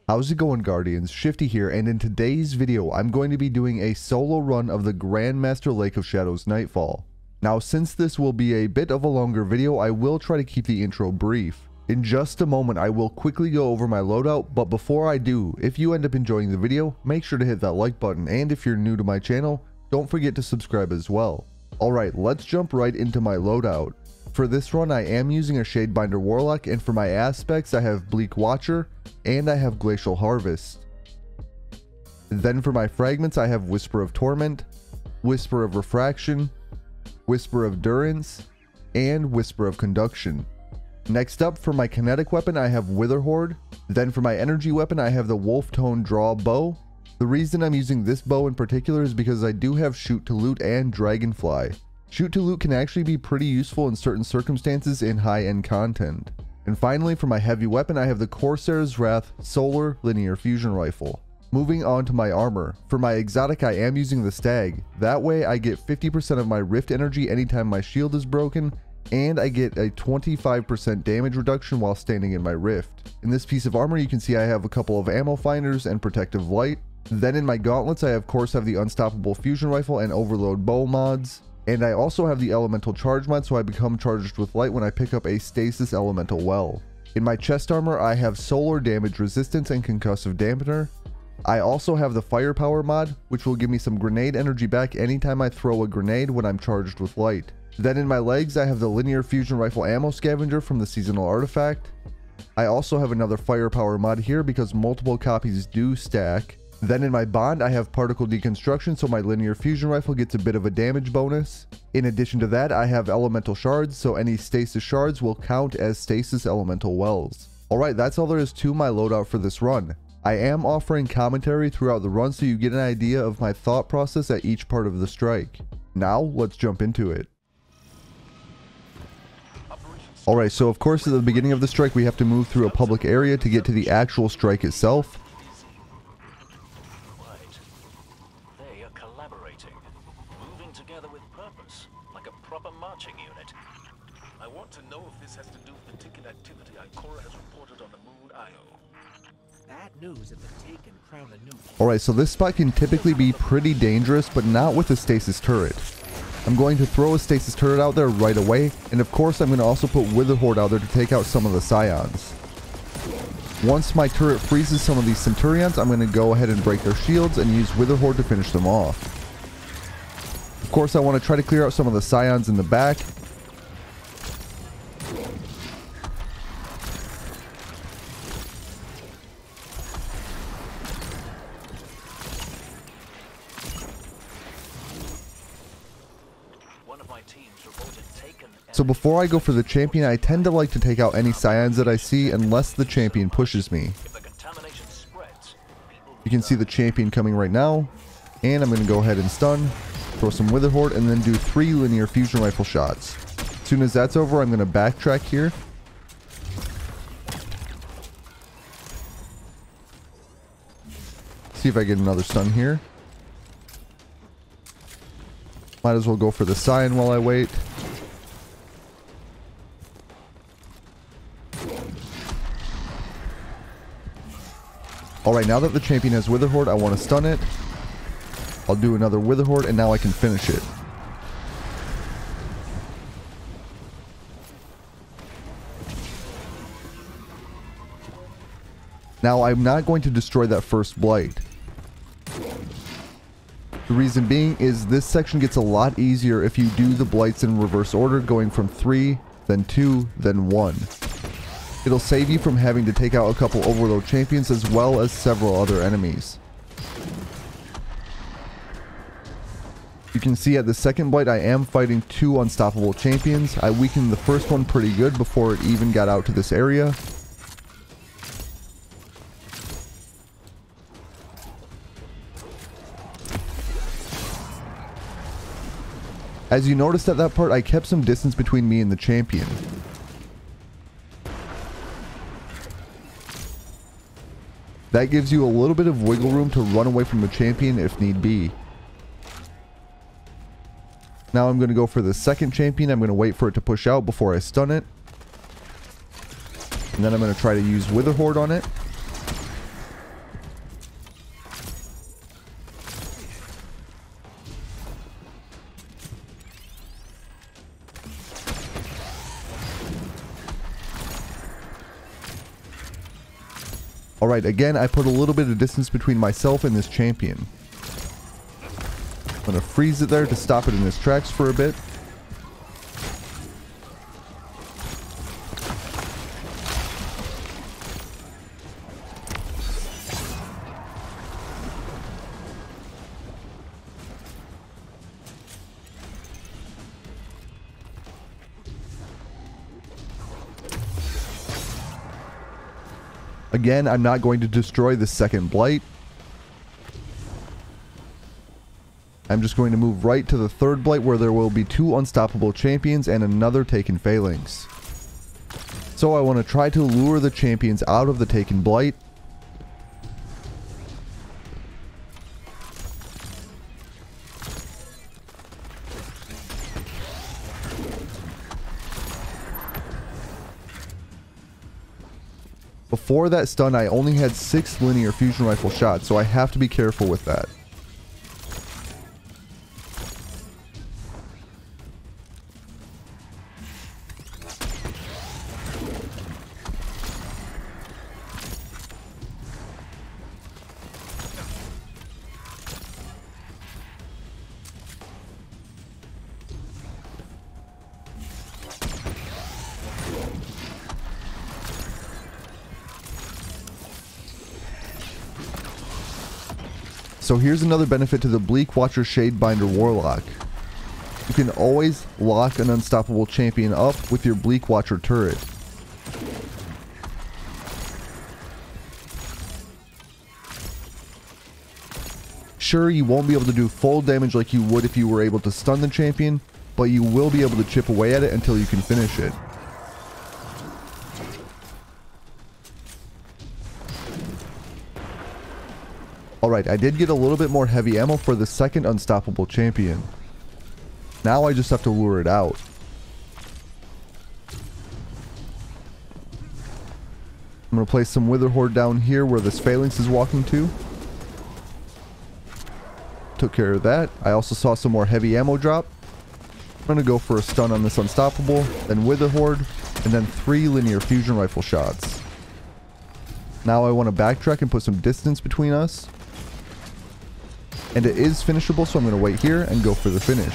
How's it going, Guardians? Shifty here, and in today's video I'm going to be doing a solo run of the Grandmaster Lake of Shadows Nightfall. Now, since this will be a bit of a longer video, I will try to keep the intro brief. In just a moment I will quickly go over my loadout, but before I do, if you end up enjoying the video, make sure to hit that like button, and if you're new to my channel, don't forget to subscribe as well. Alright, let's jump right into my loadout. For this run I am using a Shadebinder Warlock, and for my aspects I have Bleak Watcher, and I have Glacial Harvest. Then for my fragments I have Whisper of Torment, Whisper of Refraction, Whisper of Durance, and Whisper of Conduction. Next up, for my kinetic weapon I have Witherhoard. Then for my energy weapon I have the Wolftone Draw bow. The reason I'm using this bow in particular is because I do have Shoot to Loot and Dragonfly. Shoot to Loot can actually be pretty useful in certain circumstances in high-end content. And finally, for my heavy weapon I have the Corsair's Wrath Solar Linear Fusion Rifle. Moving on to my armor. For my exotic I am using the Stag. That way I get 50% of my rift energy anytime my shield is broken, and I get a 25% damage reduction while standing in my rift. In this piece of armor you can see I have a couple of ammo finders and protective light. Then in my gauntlets I of course have the Unstoppable Fusion Rifle and Overload Bow mods. And I also have the Elemental Charge mod, so I become charged with light when I pick up a Stasis Elemental Well. In my chest armor I have Solar Damage Resistance and Concussive Dampener. I also have the Firepower mod, which will give me some grenade energy back anytime I throw a grenade when I'm charged with light. Then in my legs I have the Linear Fusion Rifle Ammo Scavenger from the Seasonal Artifact. I also have another Firepower mod here because multiple copies do stack. Then in my bond I have Particle Deconstruction, so my Linear Fusion Rifle gets a bit of a damage bonus. In addition to that I have Elemental Shards, so any Stasis Shards will count as Stasis Elemental Wells. Alright, that's all there is to my loadout for this run. I am offering commentary throughout the run so you get an idea of my thought process at each part of the strike. Now let's jump into it. Alright, so of course at the beginning of the strike we have to move through a public area to get to the actual strike itself. Together with purpose, like a proper marching unit. I want to know if this has to do with the ticket activity Ikora has reported on the Moon Io. Bad news if the Taken crown a new. Alright, so this spot can typically be pretty dangerous, but not with a stasis turret. I'm going to throw a stasis turret out there right away, and of course I'm going to also put Witherhoard out there to take out some of the Scions. Once my turret freezes some of these Centurions, I'm going to go ahead and break their shields and use Witherhoard to finish them off. Of course I want to try to clear out some of the Scions in the back. So before I go for the champion, I tend to like to take out any Scions that I see unless the champion pushes me. You can see the champion coming right now, and I'm going to go ahead and stun. Throw some Witherhoard and then do 3 Linear Fusion Rifle shots. As soon as that's over, I'm going to backtrack here. See if I get another stun here. Might as well go for the Scion while I wait. Alright, now that the champion has Witherhoard, I want to stun it. I'll do another Witherhoard and now I can finish it. Now I'm not going to destroy that first Blight. The reason being is this section gets a lot easier if you do the Blights in reverse order, going from 3, then 2, then 1. It'll save you from having to take out a couple Overload champions as well as several other enemies. You can see at the second Blight I am fighting 2 unstoppable champions. I weakened the first one pretty good before it even got out to this area. As you noticed at that part, I kept some distance between me and the champion. That gives you a little bit of wiggle room to run away from the champion if need be. Now I'm going to go for the second champion. I'm going to wait for it to push out before I stun it. And then I'm going to try to use Witherhoard on it. Alright, again, I put a little bit of distance between myself and this champion. I'm going to freeze it there to stop it in its tracks for a bit. Again, I'm not going to destroy the second Blight. I'm just going to move right to the third Blight where there will be 2 unstoppable champions and another Taken Phalanx. So I want to try to lure the champions out of the Taken Blight. Before that stun, I only had 6 linear fusion rifle shots, so I have to be careful with that. So here's another benefit to the Bleakwatcher Shadebinder Warlock. You can always lock an unstoppable champion up with your Bleakwatcher turret. Sure, you won't be able to do full damage like you would if you were able to stun the champion, but you will be able to chip away at it until you can finish it. Alright, I did get a little bit more heavy ammo for the second unstoppable champion. Now I just have to lure it out. I'm going to place some Witherhoard down here where this Phalanx is walking to. Took care of that. I also saw some more heavy ammo drop. I'm going to go for a stun on this unstoppable, then Witherhoard, and then 3 linear fusion rifle shots. Now I want to backtrack and put some distance between us. And it is finishable, so I'm going to wait here and go for the finish.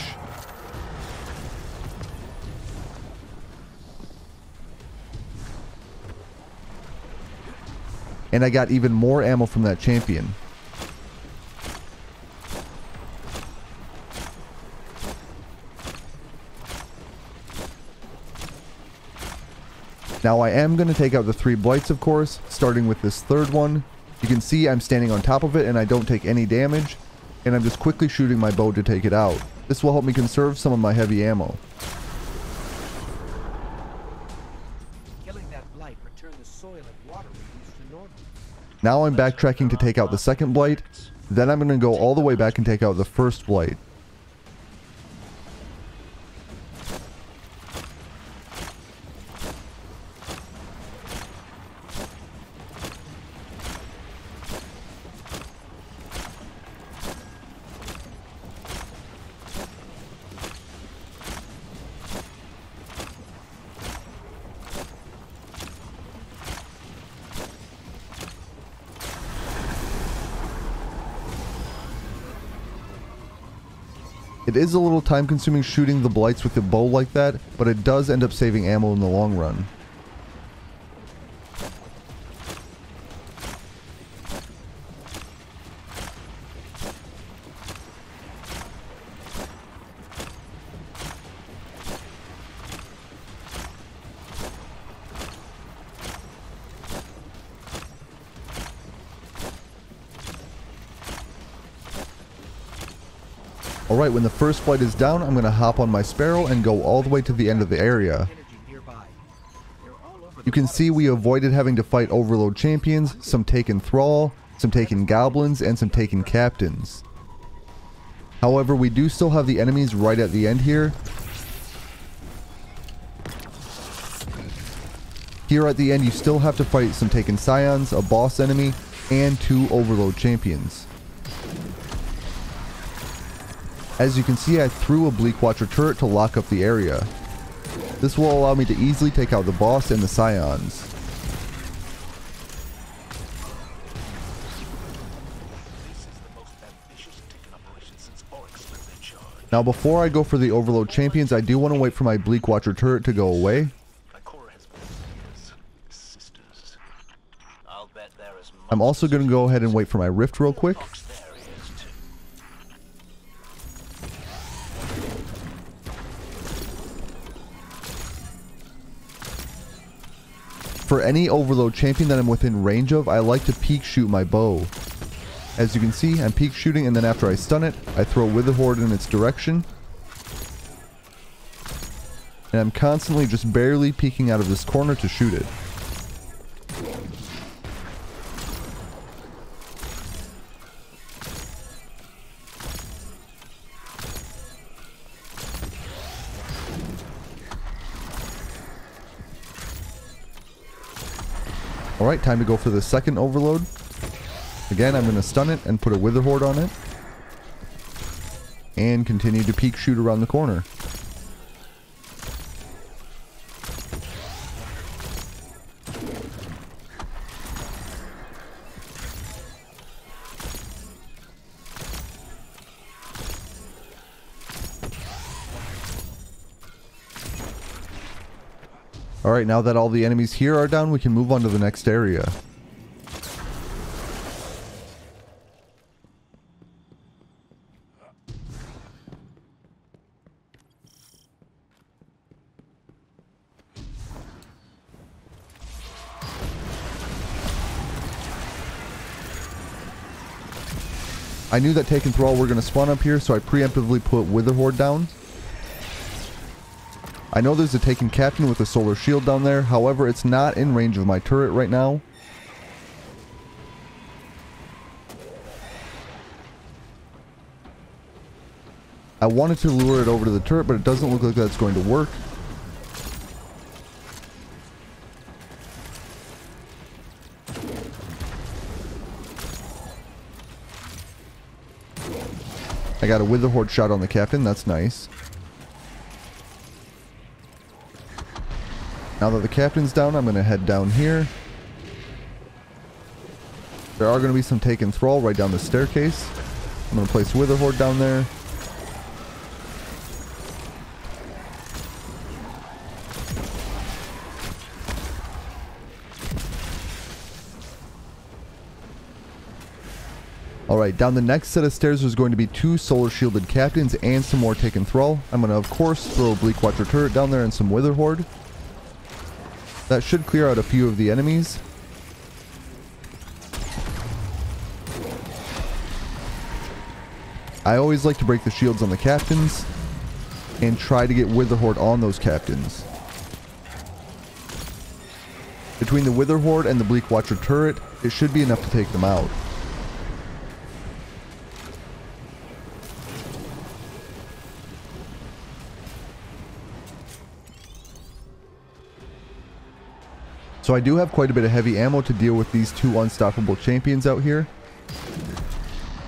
And I got even more ammo from that champion. Now I am going to take out the 3 Blights, of course, starting with this third one. You can see I'm standing on top of it and I don't take any damage. And I'm just quickly shooting my bow to take it out. This will help me conserve some of my heavy ammo. Killing that blight returned the soil and water reduced to normal. Now I'm backtracking to take out the second Blight. Then I'm going to go all the way back and take out the first Blight. It is a little time consuming shooting the Blights with the bow like that, but it does end up saving ammo in the long run. Alright, when the first Blight is down, I'm going to hop on my Sparrow and go all the way to the end of the area. You can see we avoided having to fight Overload champions, some Taken Thrall, some Taken Goblins, and some Taken Captains. However, we do still have the enemies right at the end here. Here at the end, you still have to fight some Taken Scions, a boss enemy, and 2 Overload champions. As you can see, I threw a Bleakwatcher turret to lock up the area. This will allow me to easily take out the boss and the Scions. Now before I go for the Overload Champions, I do want to wait for my Bleak Watcher turret to go away. I'm also going to go ahead and wait for my Rift real quick. For any Overload Champion that I'm within range of, I like to peek shoot my bow. As you can see, I'm peek shooting, and then after I stun it, I throw Witherhoard in its direction. And I'm constantly just barely peeking out of this corner to shoot it. Alright, time to go for the second overload. Again, I'm going to stun it and put a Witherhoard on it. And continue to peek shoot around the corner. Alright, now that all the enemies here are down, we can move on to the next area. I knew that Taken Thrall were going to spawn up here, so I preemptively put Witherhoard down. I know there's a Taken Captain with a solar shield down there, however it's not in range of my turret right now. I wanted to lure it over to the turret, but it doesn't look like that's going to work. I got a Witherhoard shot on the Captain, that's nice. Now that the Captain's down, I'm going to head down here. There are going to be some Taken Thrall right down the staircase. I'm going to place Witherhoard down there. Alright, down the next set of stairs there's going to be 2 solar shielded Captains and some more Taken Thrall. I'm going to of course throw a Bleak Watcher turret down there and some Witherhoard. That should clear out a few of the enemies. I always like to break the shields on the Captains and try to get Witherhoard on those Captains. Between the Witherhoard and the Bleak Watcher turret, it should be enough to take them out. So I do have quite a bit of heavy ammo to deal with these 2 unstoppable champions out here.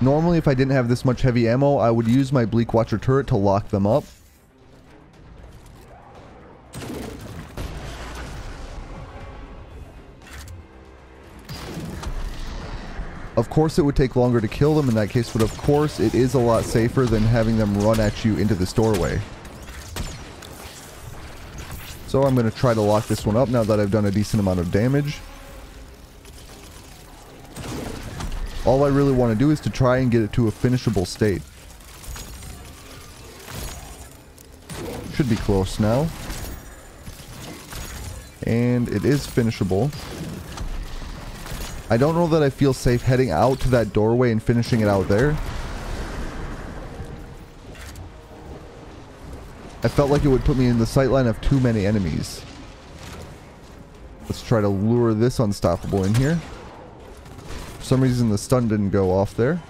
Normally if I didn't have this much heavy ammo, I would use my Bleak Watcher turret to lock them up. Of course it would take longer to kill them in that case, but of course it is a lot safer than having them run at you into this doorway. So I'm going to try to lock this one up now that I've done a decent amount of damage. All I really want to do is to try and get it to a finishable state. Should be close now. And it is finishable. I don't know that I feel safe heading out to that doorway and finishing it out there. I felt like it would put me in the sightline of too many enemies. Let's try to lure this unstoppable in here. For some reason the stun didn't go off there.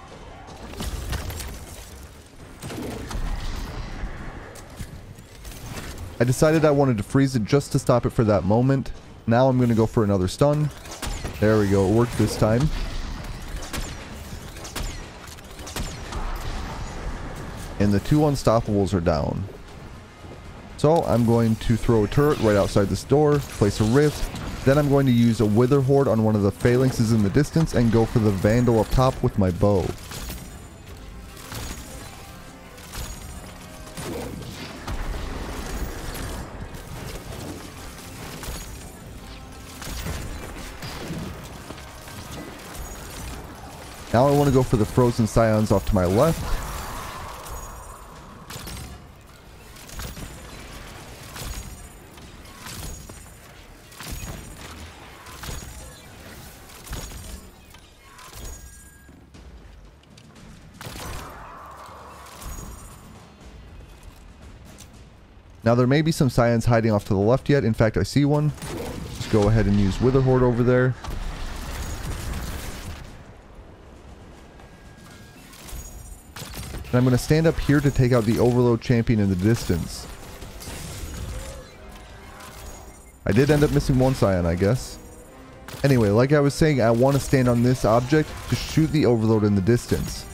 I decided I wanted to freeze it just to stop it for that moment. Now I'm going to go for another stun. There we go, it worked this time. And the 2 unstoppables are down. So I'm going to throw a turret right outside this door, place a rift, then I'm going to use a Witherhoard on one of the phalanxes in the distance and go for the Vandal up top with my bow. Now I want to go for the frozen scions off to my left. Now there may be some scions hiding off to the left yet. In fact, I see one. Just go ahead and use Witherhoard over there. And I'm going to stand up here to take out the Overload champion in the distance. I did end up missing one scion, I guess. Anyway, like I was saying, I want to stand on this object to shoot the Overload in the distance.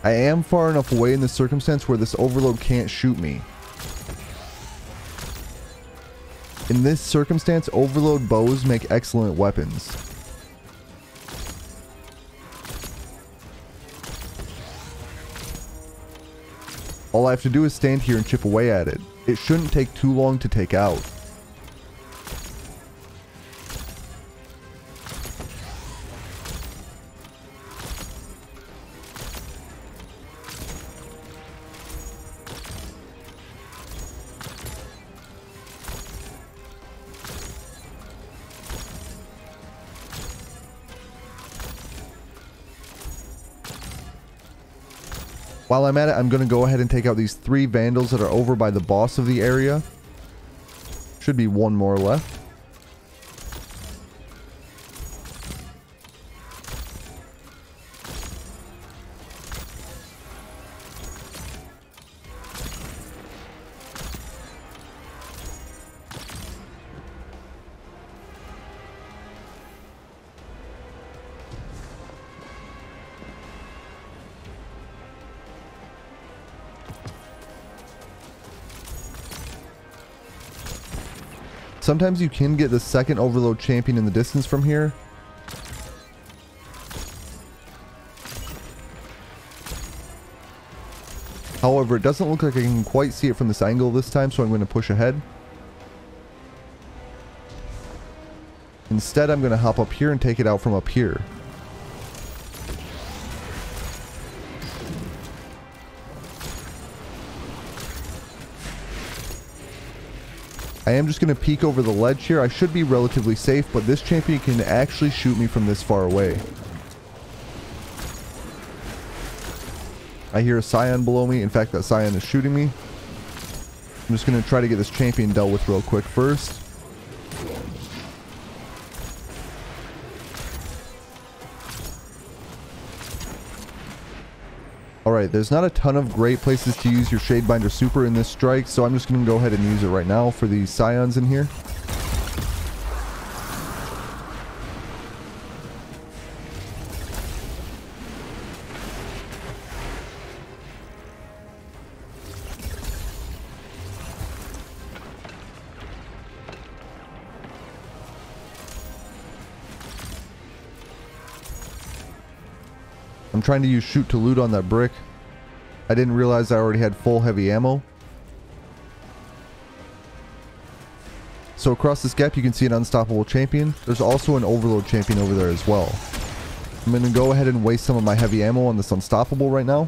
I am far enough away in this circumstance where this Overload can't shoot me. In this circumstance, Overload bows make excellent weapons. All I have to do is stand here and chip away at it. It shouldn't take too long to take out. While I'm at it, I'm going to go ahead and take out these 3 vandals that are over by the boss of the area. Should be one more left. Sometimes you can get the second Overload champion in the distance from here. However, it doesn't look like I can quite see it from this angle this time, so I'm going to push ahead. Instead, I'm going to hop up here and take it out from up here. I am just going to peek over the ledge here. I should be relatively safe, but this champion can actually shoot me from this far away. I hear a scion below me. In fact, that scion is shooting me. I'm just going to try to get this champion dealt with real quick first. Alright, there's not a ton of great places to use your Shadebinder super in this strike, so I'm just going to go ahead and use it right now for these scions in here. I'm trying to use shoot to loot on that brick. I didn't realize I already had full heavy ammo. So across this gap you can see an unstoppable champion. There's also an Overload champion over there as well. I'm going to go ahead and waste some of my heavy ammo on this unstoppable right now.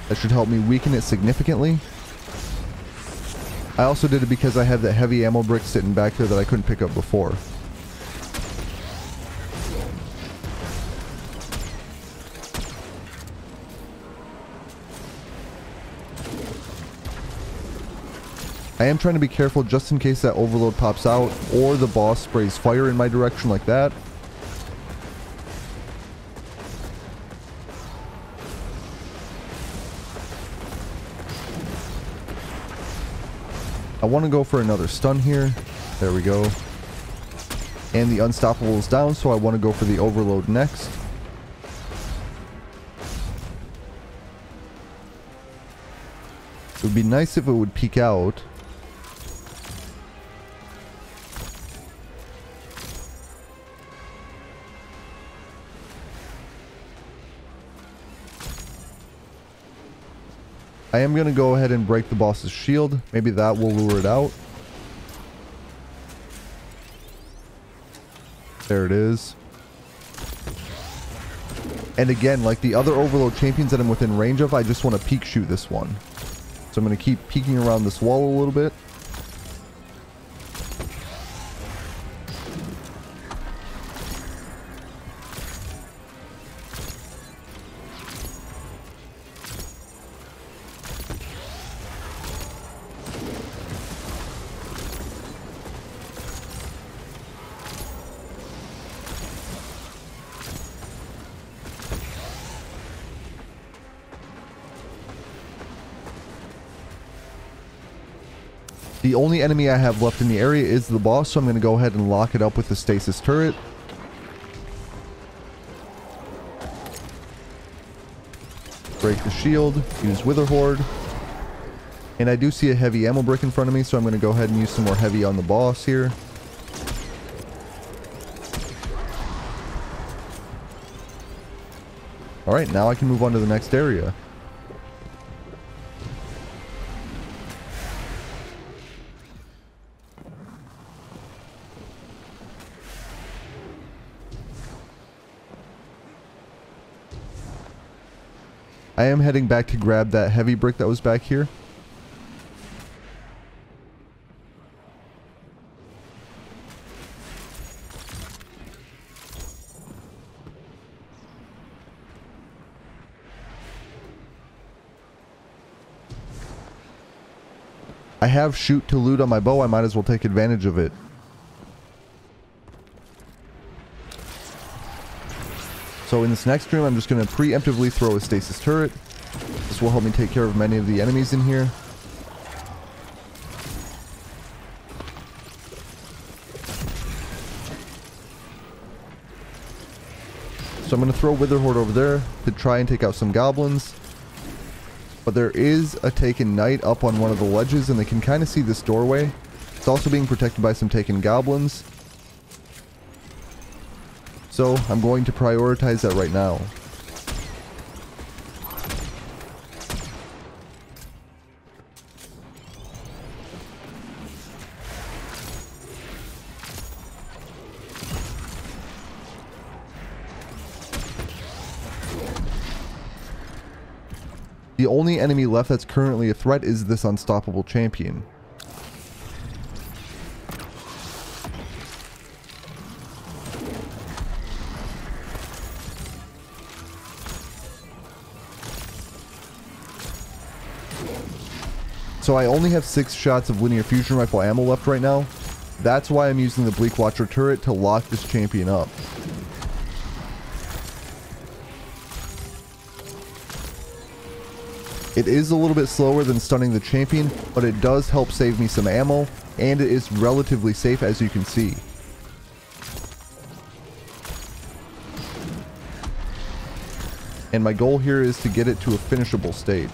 That should help me weaken it significantly. I also did it because I have that heavy ammo brick sitting back there that I couldn't pick up before. I am trying to be careful just in case that Overload pops out or the boss sprays fire in my direction like that. I want to go for another stun here. There we go. And the unstoppable is down, so I want to go for the Overload next. It would be nice if it would peek out. I am going to go ahead and break the boss's shield. Maybe that will lure it out. There it is. And again, like the other Overload champions that I'm within range of, I just want to peek shoot this one. So I'm going to keep peeking around this wall a little bit. The only enemy I have left in the area is the boss, so I'm going to go ahead and lock it up with the stasis turret. Break the shield, use Witherhoard. And I do see a heavy ammo brick in front of me, so I'm going to go ahead and use some more heavy on the boss here. Alright, now I can move on to the next area. I am heading back to grab that heavy brick that was back here. I have shoot to loot on my bow. I might as well take advantage of it. So in this next stream, I'm just going to preemptively throw a stasis turret. This will help me take care of many of the enemies in here. So I'm going to throw Witherhoard over there to try and take out some goblins. But there is a Taken Knight up on one of the ledges, and they can kind of see this doorway. It's also being protected by some Taken Goblins. So I'm going to prioritize that right now. The only enemy left that's currently a threat is this unstoppable champion. So I only have 6 shots of linear fusion rifle ammo left right now. That's why I'm using the Bleak Watcher turret to lock this champion up. It is a little bit slower than stunning the champion, but it does help save me some ammo, and it is relatively safe, as you can see. And my goal here is to get it to a finishable state.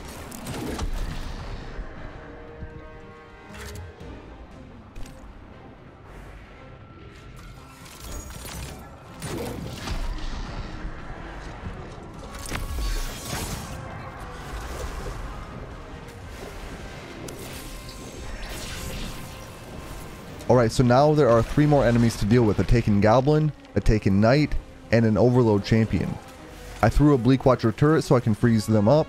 Alright, so now there are 3 more enemies to deal with: a Taken Goblin, a Taken Knight, and an Overload champion. I threw a Bleak Watcher turret so I can freeze them up.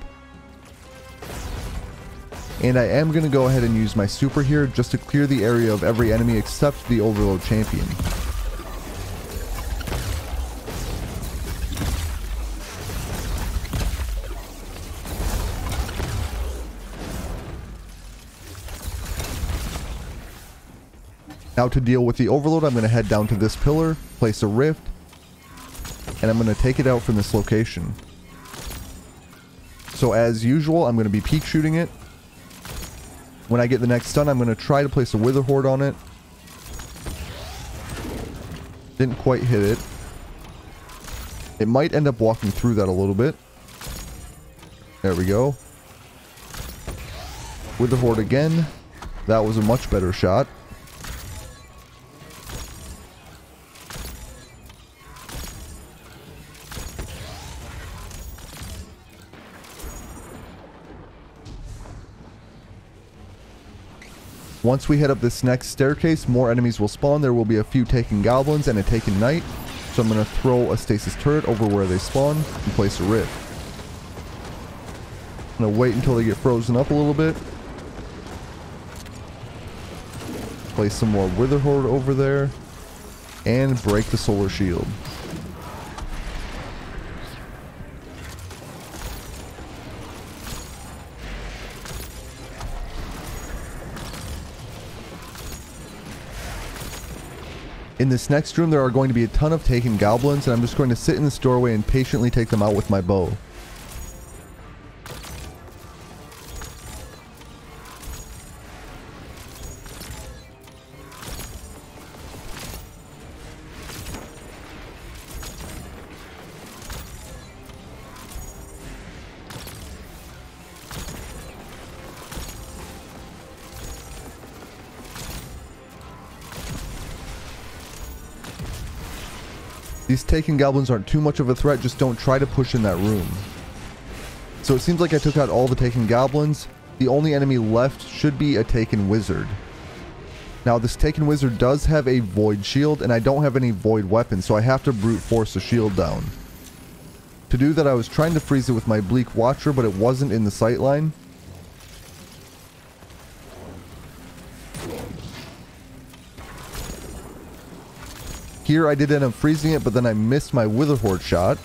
And I am going to go ahead and use my super here just to clear the area of every enemy except the Overload champion. Now to deal with the Overload, I'm going to head down to this pillar, place a rift, and I'm going to take it out from this location. So as usual, I'm going to be peek shooting it. When I get the next stun, I'm going to try to place a Witherhoard on it. Didn't quite hit it. It might end up walking through that a little bit. There we go. Witherhoard again. That was a much better shot. Once we head up this next staircase, more enemies will spawn. There will be a few taken goblins and a taken knight. So I'm going to throw a stasis turret over where they spawn and place a rift. I'm going to wait until they get frozen up a little bit. Place some more Witherhoard over there. And break the solar shield. In this next room, there are going to be a ton of taken goblins, and I'm just going to sit in this doorway and patiently take them out with my bow. These taken goblins aren't too much of a threat, just don't try to push in that room. So it seems like I took out all the taken goblins. The only enemy left should be a taken wizard. Now this taken wizard does have a void shield, and I don't have any void weapons, so I have to brute force the shield down. To do that, I was trying to freeze it with my bleak watcher, but it wasn't in the sight line. Here I did end up freezing it, but then I missed my Witherhoard shot.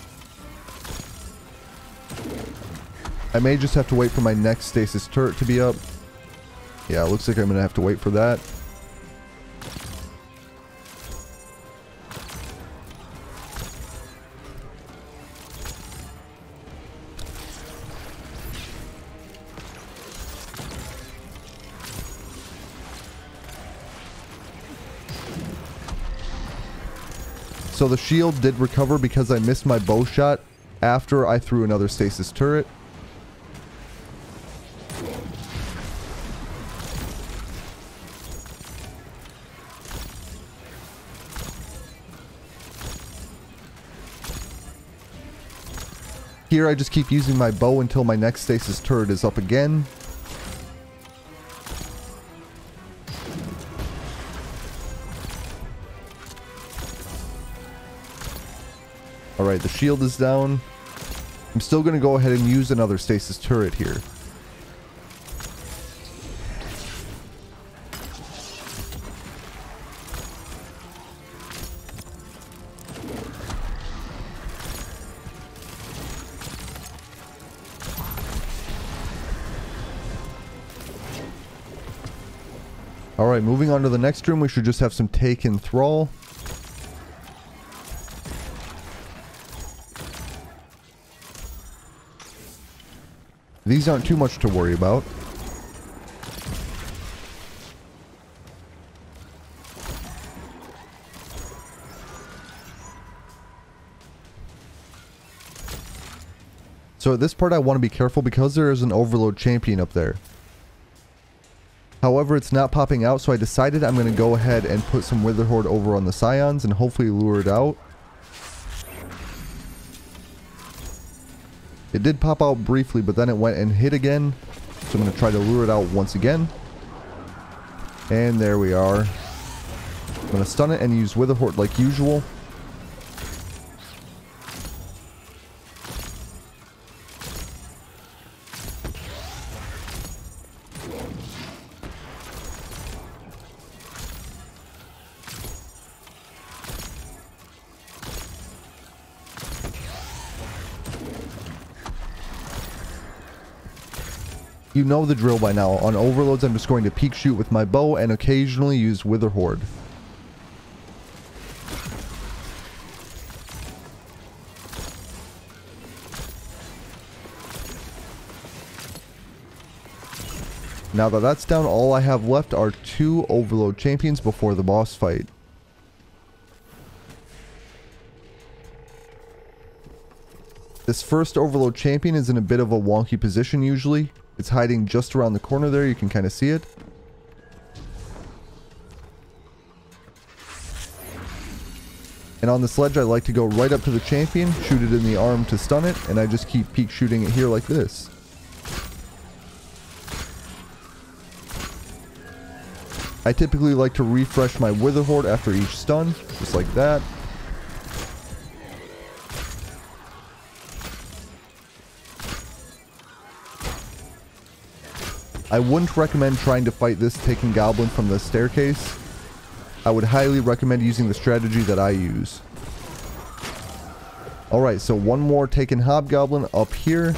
I may just have to wait for my next stasis turret to be up. Yeah, it looks like I'm going to have to wait for that. So the shield did recover because I missed my bow shot after I threw another stasis turret. Here I just keep using my bow until my next stasis turret is up again. Alright, the shield is down. I'm still going to go ahead and use another stasis turret here. Alright, moving on to the next room, we should just have some taken thrall. These aren't too much to worry about. So at this part I want to be careful because there is an overload champion up there. However, it's not popping out, so I decided I'm going to go ahead and put some Witherhoard over on the Scions and hopefully lure it out. It did pop out briefly, but then it went and hit again. So I'm going to try to lure it out once again. And there we are. I'm going to stun it and use Witherhoard like usual. You know the drill by now. On overloads, I'm just going to peek shoot with my bow and occasionally use Witherhoard. Now that that's down, all I have left are 2 overload champions before the boss fight. This first overload champion is in a bit of a wonky position usually. It's hiding just around the corner there, you can kind of see it. And on the sledge I like to go right up to the champion, shoot it in the arm to stun it, and I just keep peek shooting it here like this. I typically like to refresh my Witherhoard after each stun, just like that. I wouldn't recommend trying to fight this Taken Goblin from the staircase. I would highly recommend using the strategy that I use. Alright, so one more Taken Hobgoblin up here.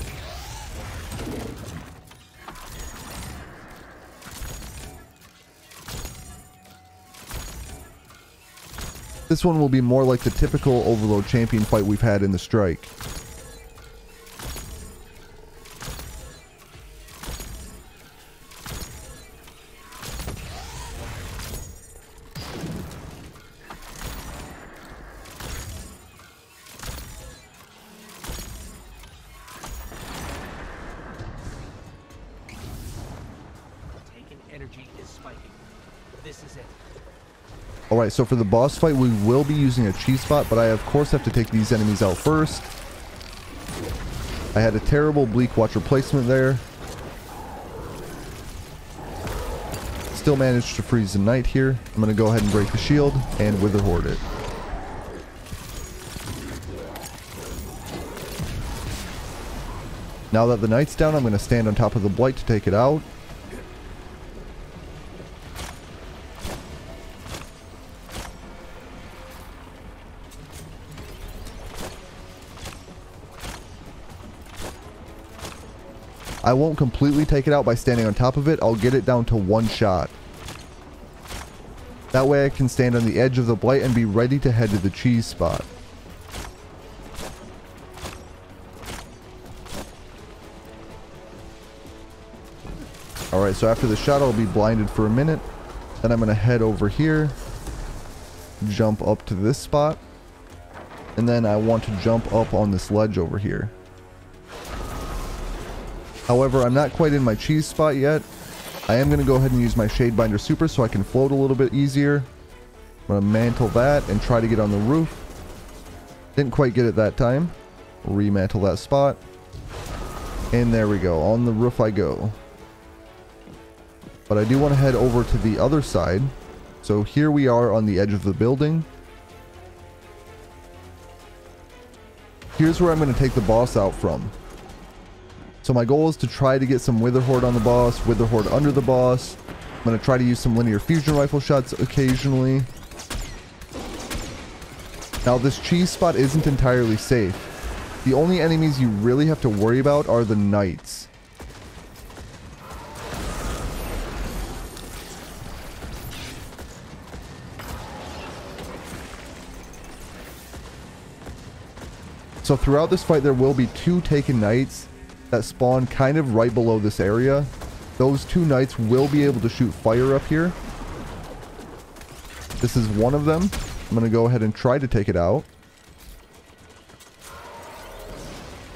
This one will be more like the typical Overload Champion fight we've had in the Strike. Energy is spiking. This is it. Alright, so for the boss fight, we will be using a cheese spot, but I of course have to take these enemies out first. I had a terrible Bleak Watcher placement there. Still managed to freeze the knight here. I'm going to go ahead and break the shield and Witherhoard it. Now that the knight's down, I'm going to stand on top of the Blight to take it out. I won't completely take it out by standing on top of it. I'll get it down to one shot. That way I can stand on the edge of the Blight and be ready to head to the cheese spot. Alright, so after the shot I'll be blinded for a minute. Then I'm going to head over here. Jump up to this spot. And then I want to jump up on this ledge over here. However, I'm not quite in my cheese spot yet. I am going to go ahead and use my Shadebinder Super so I can float a little bit easier. I'm going to mantle that and try to get on the roof. Didn't quite get it that time. Remantle that spot. And there we go. On the roof I go. But I do want to head over to the other side. So here we are on the edge of the building. Here's where I'm going to take the boss out from. So my goal is to try to get some Witherhoard on the boss, Witherhoard under the boss. I'm going to try to use some linear fusion rifle shots occasionally. Now this cheese spot isn't entirely safe. The only enemies you really have to worry about are the knights. So throughout this fight there will be two Taken Knights that spawn kind of right below this area. Those two knights will be able to shoot fire up here. This is one of them. I'm going to go ahead and try to take it out.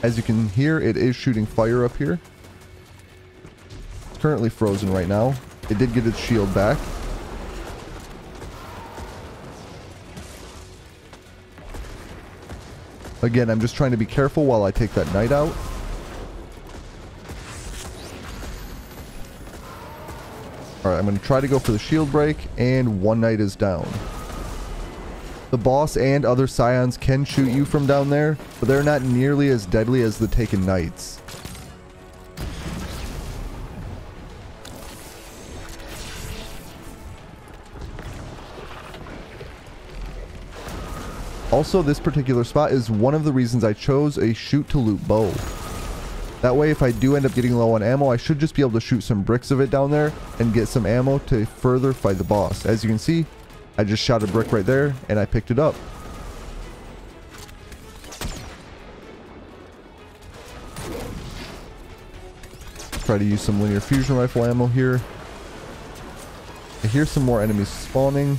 As you can hear, it is shooting fire up here. It's currently frozen right now. It did get its shield back. Again, I'm just trying to be careful while I take that knight out. Alright, I'm going to try to go for the shield break, and one knight is down. The boss and other scions can shoot you from down there, but they're not nearly as deadly as the Taken Knights. Also, this particular spot is one of the reasons I chose a shoot to loot bow. That way, if I do end up getting low on ammo, I should just be able to shoot some bricks of it down there and get some ammo to further fight the boss. As you can see, I just shot a brick right there and I picked it up. Try to use some linear fusion rifle ammo here. I hear some more enemies spawning.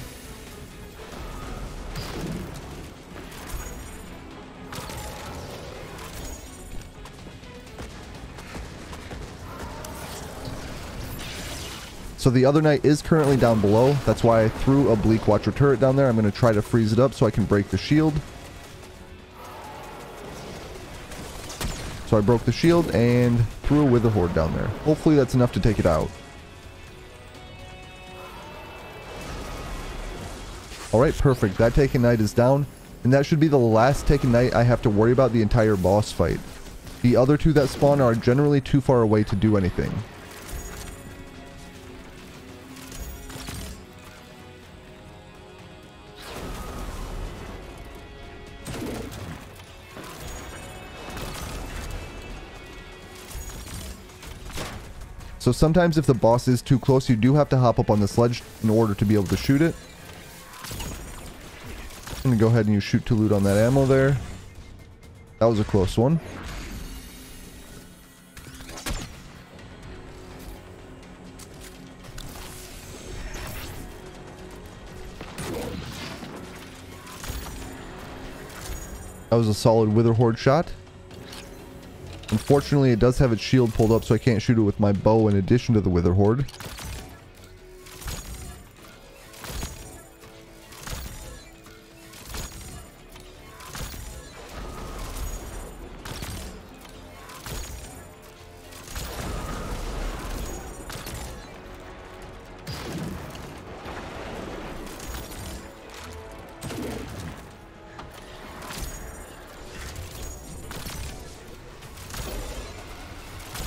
So the other knight is currently down below. That's why I threw a Bleak Watcher turret down there. I'm going to try to freeze it up so I can break the shield. So I broke the shield and threw a Witherhoard down there. Hopefully that's enough to take it out. Alright, perfect. That Taken Knight is down. And that should be the last Taken Knight I have to worry about the entire boss fight. The other two that spawn are generally too far away to do anything. So sometimes if the boss is too close, you do have to hop up on the sledge in order to be able to shoot it. I'm gonna go ahead and use shoot to loot on that ammo there. That was a close one. That was a solid Witherhoard shot. Unfortunately, it does have its shield pulled up, so I can't shoot it with my bow in addition to the Witherhoard.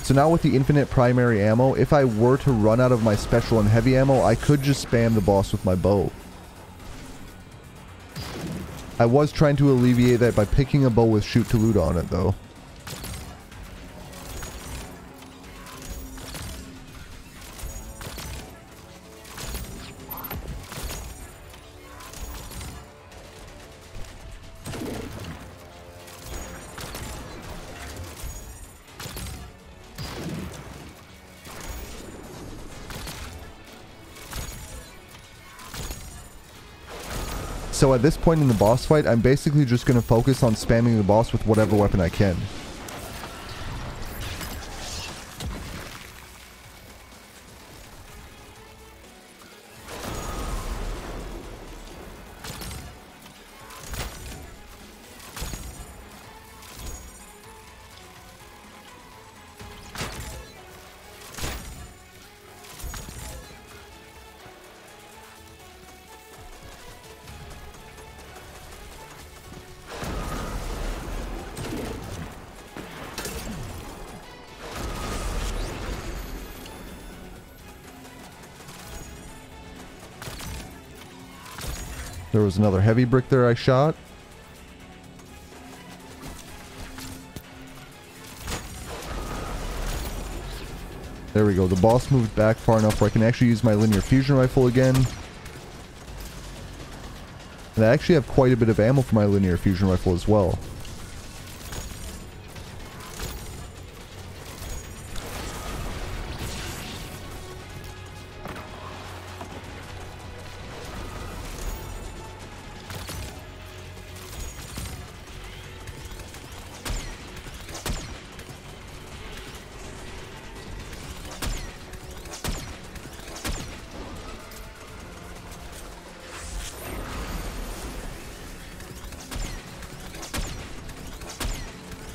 So now with the infinite primary ammo, if I were to run out of my special and heavy ammo, I could just spam the boss with my bow. I was trying to alleviate that by picking a bow with shoot to loot on it though. So at this point in the boss fight, I'm basically just going to focus on spamming the boss with whatever weapon I can. There was another heavy brick there I shot. There we go. The boss moved back far enough where I can actually use my linear fusion rifle again. And I actually have quite a bit of ammo for my linear fusion rifle as well.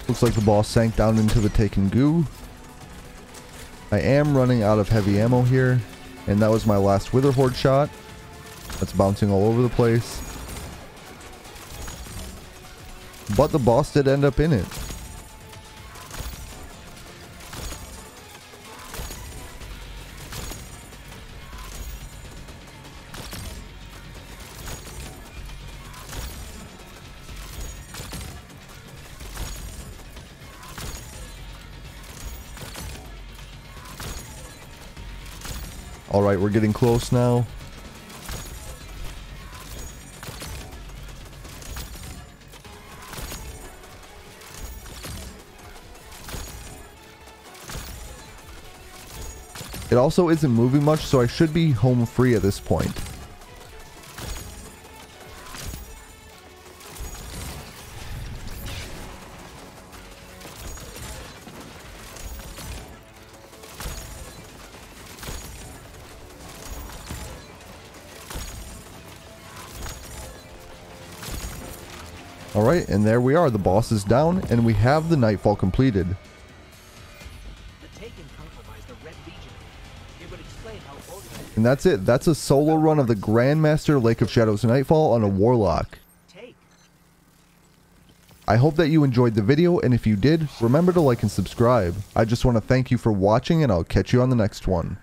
Looks like the boss sank down into the taken goo. I am running out of heavy ammo here, and that was my last Witherhoard shot. That's bouncing all over the place. But the boss did end up in it. Alright, we're getting close now. It also isn't moving much, so I should be home free at this point. Alright, and there we are. The boss is down, and we have the Nightfall completed. The Taken compromised the Red Legion. It would explain how Wolftone And that's it. That's a solo run of the Grandmaster Lake of Shadows Nightfall on a Warlock. I hope that you enjoyed the video, and if you did, remember to like and subscribe. I just want to thank you for watching, and I'll catch you on the next one.